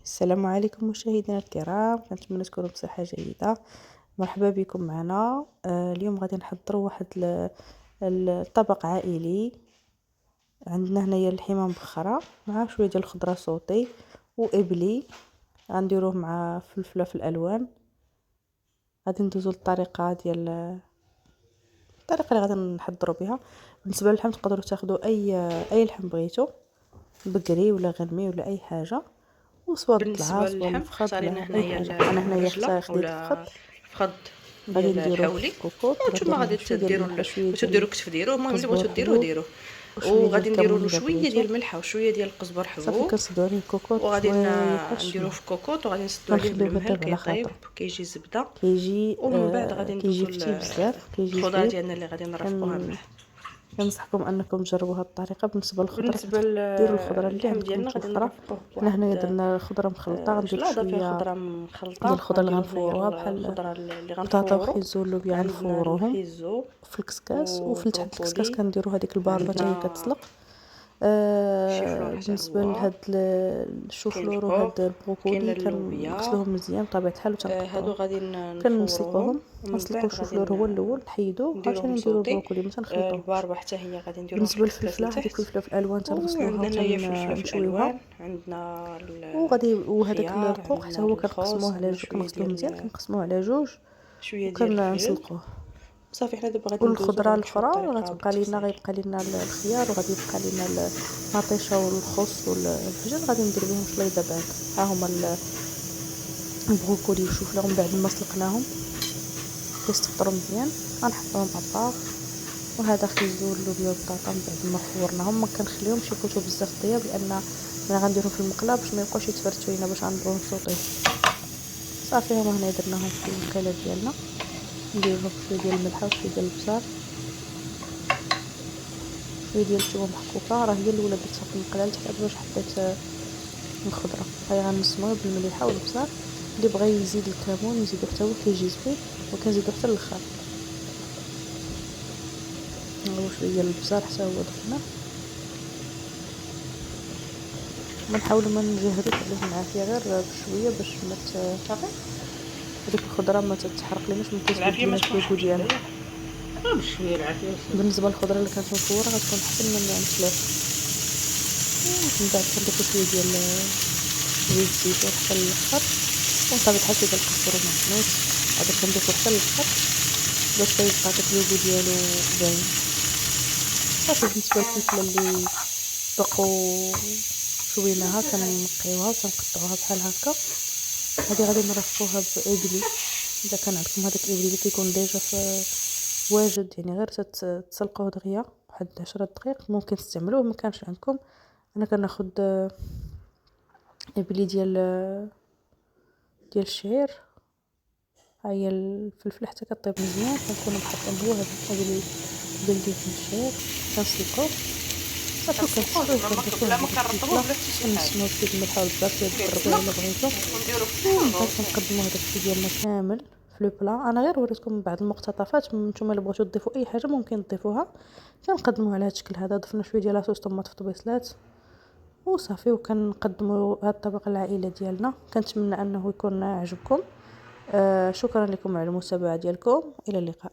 السلام عليكم مشاهدينا الكرام، كنتمنى تكونوا بصحة جيدة. مرحبا بكم معنا. اليوم غادي نحضروا واحد الطبق عائلي. عندنا هنايا اللحمه مبخره مع شويه ديال الخضره صوتي وابلي، غنديروه مع فلفله الالوان. غادي ندوزو للطريقه ديال الطريقه اللي غادي نحضروا بها. بالنسبه للحم تقدروا تاخذوا اي لحم بغيتو، بقري ولا غنمي ولا اي حاجه، وسوا بالنسبه الضلعه سوا للحم المفخد اختارينا ولا اي هنايا حاجه. انا هنايا الرجله خديت الفخذ. ولا الفخذ غادي ديال نديروه الحولي، في كوكوط، وانتم وغندير غادي معاه شويه ديال ديروا الملح وشويه بغيتو ديال ديروا كتف ديروه، المهم اللي القزبر بغيتو ديروا حبوب ديروه. وشويه ديال وغادي نديروا الكمون له الا شويه ديال بغيتو. الملح وشويه ديال القزبر صافي حبوب، كنصدو عليه الكوكوط وغادي شويه بحال نديروه الشمع، في كوكوط وغادي نسدو عليه كنخليوه بالمهل يطيب على كيطيب خاطرو. كيجي زبده. كيجي ومن بعد غادي كيجي ندوزو فتيل بزاف، كيجي الخضره زوين. ديالنا اللي غادي نرافقوها معاه. كنصحكم انكم تجربوا هذه الطريقه. بالنسبه للخضره بالنسبه ديروا الخضره اللي للحم عندكم ديالنا غادي متوفره. نرافقوه حنا هنايا بواحد درنا خضره مخلطه، غندير شلاضه فيها شويه خضره ديال مخلطه. الخضر اللي غنديروا هنايا غنفوروها بحال الخضره اللي البطاطا غنفورو. وحيزو واللوبيا عندنا غنفوروهم الحيزو في الكسكاس، وفي تحت الكسكاس والبروكولي، كنديروا هذيك الباربه حتى هي عندنا كتسلق. الشيفلور حتى بالنسبه هو، لهاد كاين الشوفلور وهاد البوق، كاين البروكولي اللوبيا. كنغسلوهم مزيان بطبيعه الحال هادو وتنقطعوهم. غادي كنسلقوهم، نفوروهم، ومن غنسلقوا بعد غادي الشوفلور هو الاول نحيدوه عشان نديروهم نديروا صوتي. البروكولي ما تنخلطوهوش. الباربه حتى هي غادي نديروها في بالنسبه الكسكاس للفلفله، هذيك لتحت. الفلفله في الالوان تنغسلوها وعندنا هنايا فلفله في وتنشويوها. الالوان، عندنا وهذاك الخيار، الرقوق حتى عندنا هو الخوص، كنقسموه على عندنا جوج، شويه كنغسلوه مزيان ديال كنقسموه على جوج الفلفل. وكنسلقوه. صافي حنا دابا غادي ندوزو والخضره غادي نمشيو الاخرى للطريقه غتبقى لينا، بالتفصيل. غيبقى لينا الخيار، وغادي يبقى لينا المطيشه والخس والفجل. غادي ندير بهم شليضه بعد. ها هما البروكولي والشوفلور من بعد ما سلقناهم كيستفطروا مزيان غنحطوهم ابار. وهذا خيزو اللوبيا والبطاطا من بعد ما فورناهم ما كنخليهمش يفوتوا بزاف الطياب، لان ملي غنديرهم في المقله باش ما يبقاوش يتفرتوا لينا باش غنبغيو نصوطيو. صافي هما هنا درناهم في المقله ديالنا. ندير لهم شويه ديال الملح وشويه ديال البصل، شويه ديال الثومه محكوكه، راه هي الاولى درتها في المقله لتحت باش حطيت الخضره. هاي غنسموه بالمليحه والبصل. اللي بغى يزيد الكمون يزيدو حتى هو كيجي زوين، وكنزيدو حتى الاخر. شويه ديال البصل حتى هو درنا. نحاولوا ما نجهدوش عليه العافيه، غير بشويه باش ما صافي هذيك الخضره ما تتحرق ليناش، ما العافيه ما تتبدلناش تكونش الكو ديالها. بشويه العافيه. بالنسبه للخضره اللي كانت مفوره غتكون احسن من السلوق. من بعد كنضيفو شويه ديال زيت الزيتون حتى الاخر، وصافي بحال كدا الكسر ومحنوط. هذا كنضيفو حتى الاخر باش يبقى داك اللوغو ديالو باين. صافي بالنسبه للفلفله اللي بقوا شويناها كنقيوها وتنقطعوها بحال هكا. هذه غادي نرفقوها بابلي. اذا كان عندكم هذاك الابلي اللي كيكون ديجا واجد، يعني غير تسلقوه دغيا واحد 10 دقائق ممكن تستعملوه. ما كانش عندكم، انا كناخذ ابلي ديال الشعير. ها هي الفلفله حتى كطيب مزيان كنكونوا محطين هو هذا الابلي ديال الشعير كنسلقوه. صافي كنسلقوه بلا ما كنرطبوه بلا حتى شي حاجه. كنسموه شويه الملح والبصل تقربوا الا بغيتو. ونديرو من بعد كنقدموا هذاك الشيء ديالنا كامل في لو بلا. انا غير وريتكم بعض المقتطفات، نتوما اللي بغيتو تضيفوا اي حاجه ممكن تضيفوها. كنقدموه على هذا الشكل هذا. ضفنا شويه ديال لاصوص طماط في طبيصلات وصافي، وكنقدموا هذا الطبق العائله ديالنا. كنتمنى انه يكون عجبكم. شكرا لكم على المتابعه ديالكم، الى اللقاء.